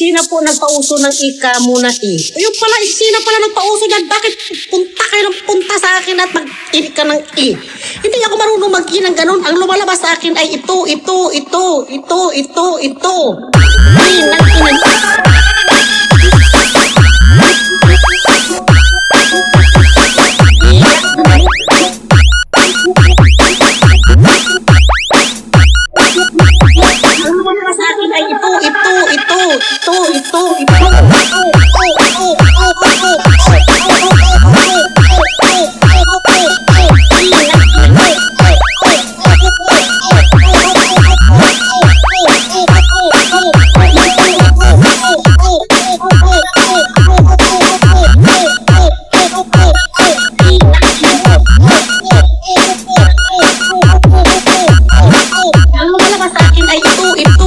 Sina po nagpauso ng ika muna eh. Yung pala, sina pala nagpauso dyan. Bakit punta kayo ng punta sa akin at mag-i ka ng i? Hindi ako marunong mag-i ng ganun. Ang lumalabas sa akin ay ito. Ay, ang lumalabas sa akin ay ito.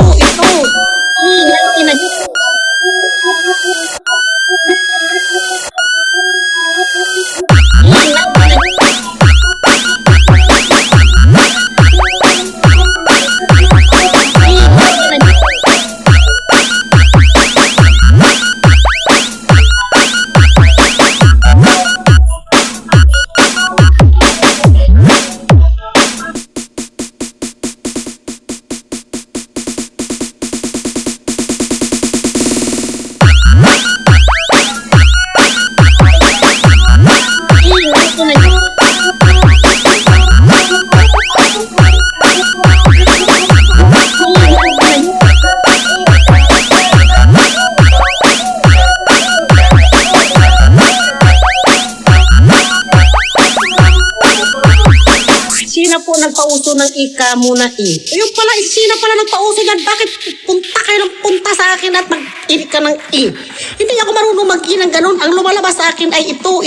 Sina po nagpauso ng ika muna eh. Yung pala, sina pala nagpauso dyan. Bakit punta kayo ng punta sa akin at mag-i ka ng i? Hindi ako marunong mag-i ng ganun. Ang lumalabas sa akin ay ito.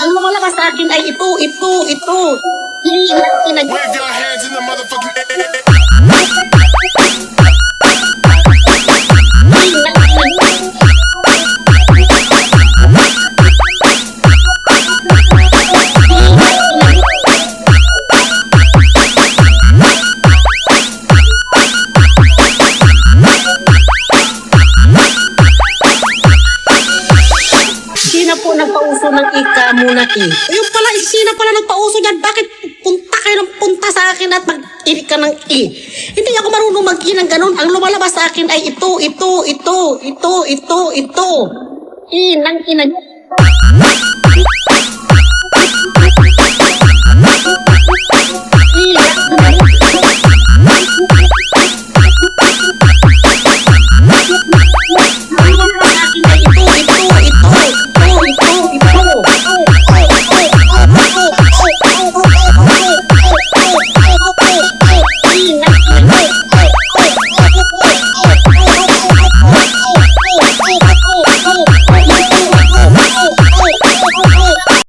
Ang lumalabas sa akin ay ito. Wave your hands in the motherfucking air. Sina po nagpauso ng ika muna eh. Yung pala, sina pala nagpauso dyan. Bakit punta kayo ng punta sa akin at mag-i ka ng i? Hindi ako marunong mag-i ng ganun. Ang lumalabas sa akin ay ito. I nang ina.